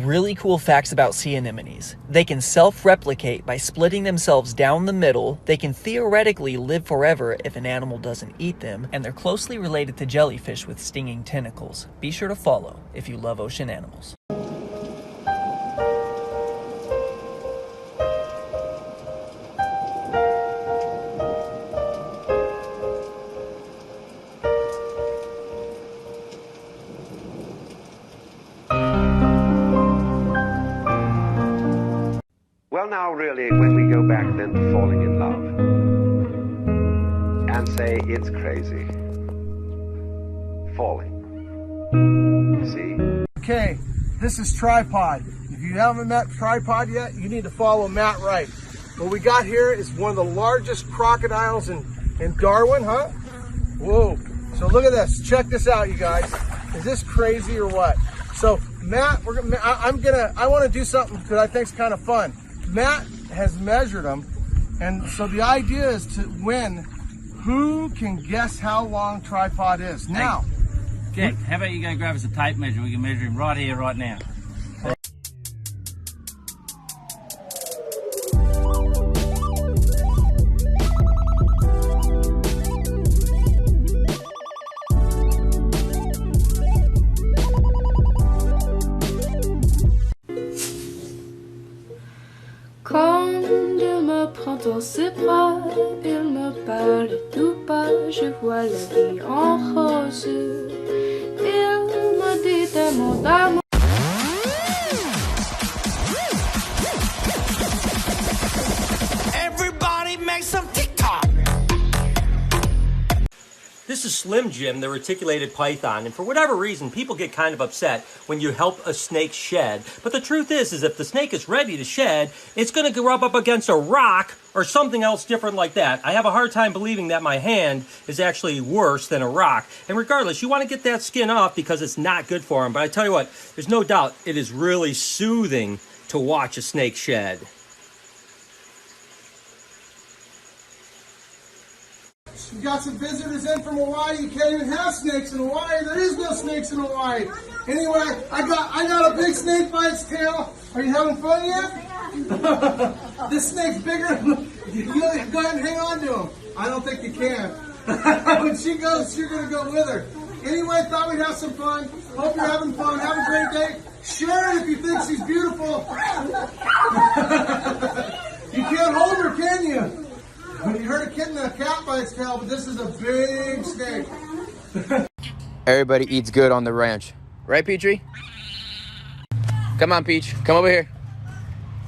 Really cool facts about sea anemones. They can self-replicate by splitting themselves down the middle. They can theoretically live forever if an animal doesn't eat them, and they're closely related to jellyfish with stinging tentacles. Be sure to follow if you love ocean animals. Well, now really, when we go back then to falling in love and say it's crazy. Falling. See? Okay, this is Tripod. If you haven't met Tripod yet, you need to follow Matt Wright. What we got here is one of the largest crocodiles in Darwin, huh? Whoa. So look at this. Check this out, you guys. Is this crazy or what? So Matt, I want to do something that I think is kind of fun. Matt has measured them, and so the idea is to win. Who can guess how long Tripod is? Now, Jack, how about you go grab us a tape measure? We can measure him right here, right now. Quand il me prend dans ses bras, il me parle tout bas, je vois la vie en rose. Il me dit des mots d'amour. Everybody make some TikTok. This is Slim Jim, the reticulated python, and for whatever reason, people get kind of upset when you help a snake shed. But the truth is if the snake is ready to shed, it's going to rub up against a rock or something else different like that. I have a hard time believing that my hand is actually worse than a rock. And regardless, you want to get that skin off because it's not good for them. But I tell you what, there's no doubt it is really soothing to watch a snake shed. we got some visitors in from Hawaii. You can't even have snakes in Hawaii. There is no snakes in Hawaii. Anyway, I got a big snake by its tail. Are you having fun yet? This snake's bigger. You go ahead and hang on to him. I don't think you can. When she goes, you're going to go with her. Anyway, thought we'd have some fun. Hope you're having fun. Have a great day. Share it if you think she's beautiful. You can't hold her, can you? You heard a kitten and a cat by its tail, but this is a big snake. Everybody eats good on the ranch. Right, Petrie? Come on, Peach. Come over here.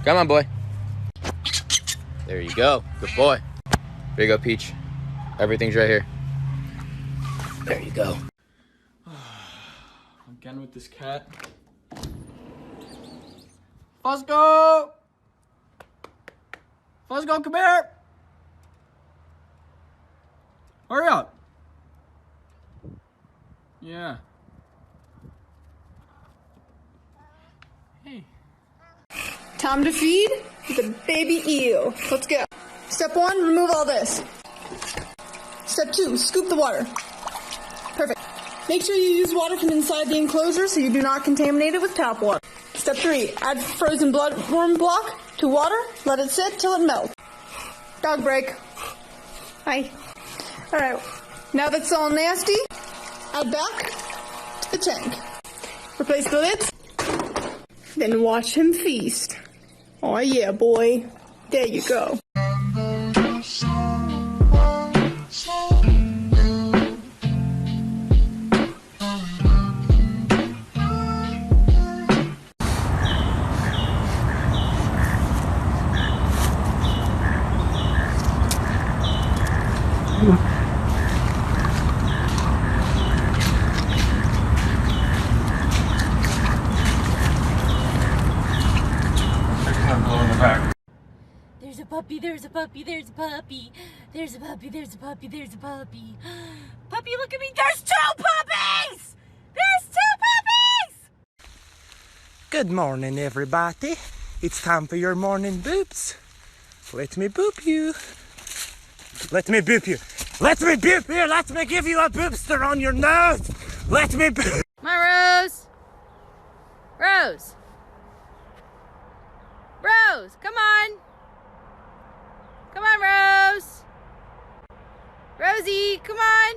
Come on, boy. There you go. Good boy. There you go, Peach. Everything's right here. There you go. Again with this cat. Fosco! Fosco, come here! Hurry up! Yeah. Hey. Time to feed the baby eel. Let's go. Step 1, remove all this. Step 2, scoop the water. Perfect. Make sure you use water from inside the enclosure so you do not contaminate it with tap water. Step 3, add frozen bloodworm block to water. Let it sit till it melts. Dog break. Hi. Alright, now that's all nasty, add back to the tank. Replace the lids, then watch him feast. Oh yeah, boy. There you go. There's a puppy, there's a puppy, there's a puppy. There's a puppy, there's a puppy, there's a puppy. Puppy, look at me, there's 2 puppies! Good morning, everybody. It's time for your morning boops. Let me boop you. Let me boop you. Let me boop you. Let me give you a boopster on your nose. Let me boop. Come on, Rose. Rose. Rose, come on. Come on, Rose. Rosie, come on.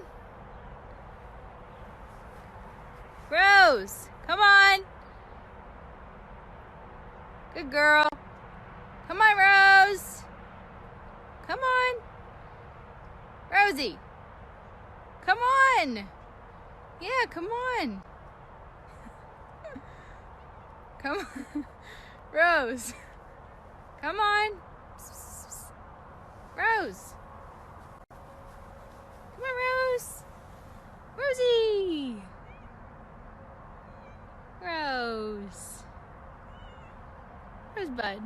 Rose, come on. Good girl. Come on, Rose. Come on. Rosie. Come on. Yeah, come on. Come on. Rose. Come on. Rose. Come on, Rose. Rosie. Rose. Rosebud.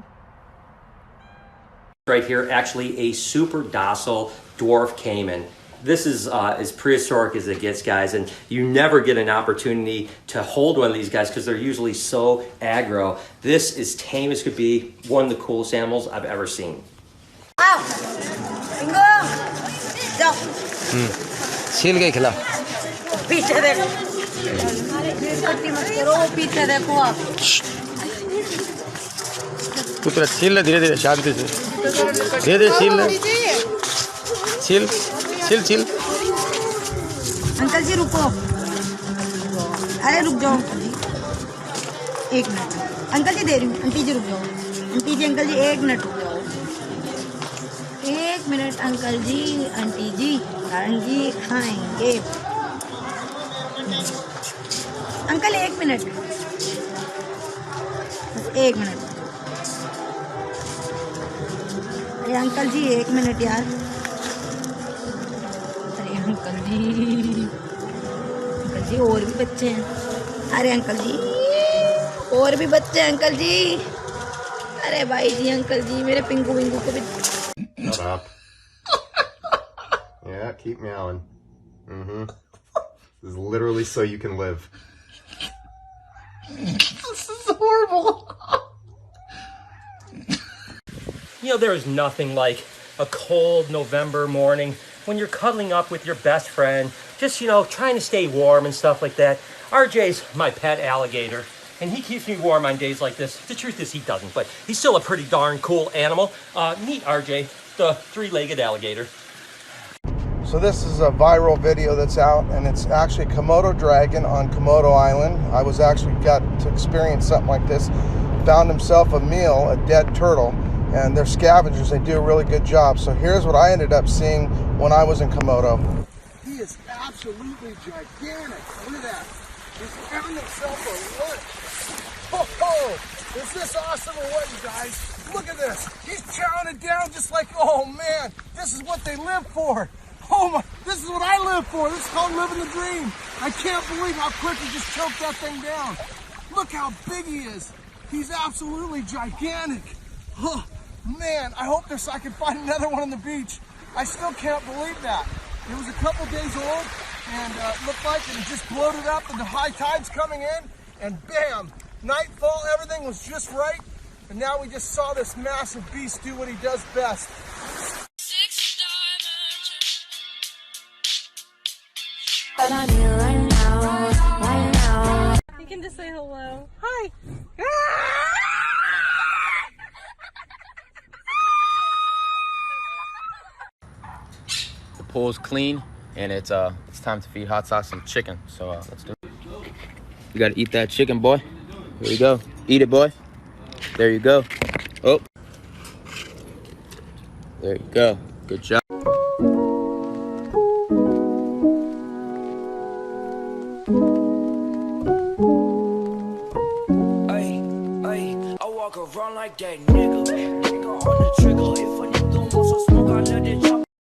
Right here, actually a super docile dwarf caiman. This is as prehistoric as it gets, guys, and you never get an opportunity to hold one of these guys because they're usually so aggro. This is tame as could be, one of the coolest animals I've ever seen. छील के खिला पीछे देखो मत करो पीछे देखो आप तू तेरा छील ले धीरे धीरे शांति से धीरे धीरे छील ले छील छील छील अंकल जी रुको अरे रुक जाओ एक मिनट अंकल जी दे रही हूँ आंटी जी रुक जाओ आंटी जी अंकल जी एक मिनट रुक जाओ एक मिनट अंकल जी आंटी जी नारंगी खाएंगे अंकल एक मिनट एक मिनट अरे अंकल जी एक मिनट यार अरे अंकल जी और भी बच्चे हैं अरे अंकल जी और भी बच्चे हैं अंकल जी अरे भाई जी अंकल जी मेरे पिंकू विंकू को भी Shut up. Yeah, keep meowing. This is literally so you can live. This is horrible. You know, there is nothing like a cold November morning when you're cuddling up with your best friend, just, you know, trying to stay warm and stuff like that. RJ's my pet alligator, and he keeps me warm on days like this. The truth is he doesn't, but he's still a pretty darn cool animal. Meet RJ, the three-legged alligator. So this is a viral video that's out, and it's actually a Komodo dragon on Komodo Island. I was actually got to experience something like this. Found himself a meal, a dead turtle, and they're scavengers. They do a really good job. So here's what I ended up seeing when I was in Komodo. He is absolutely gigantic. Look at that. He's found himself a lunch. Oh, is this awesome or what, you guys? Look at this. He's chowing it down just like, oh man, this is what they live for. Oh my, this is what I live for. This is called living the dream. I can't believe how quick he just choked that thing down. Look how big he is. He's absolutely gigantic. Oh man, I hope I can find another one on the beach. I still can't believe that. It was a couple days old and looked like it just bloated up and the high tide's coming in and bam, nightfall, everything was just right. And now we just saw this massive beast do what he does best. But I'm here right now, right now. You can just say hello. Hi. The pool's clean, and it's time to feed Hot Sauce some chicken. So let's do it. You gotta eat that chicken, boy. Here you go. Eat it, boy. There you go. Oh. There you go. Good job. I walk around like that nigga on the trigger. If a nigga wants some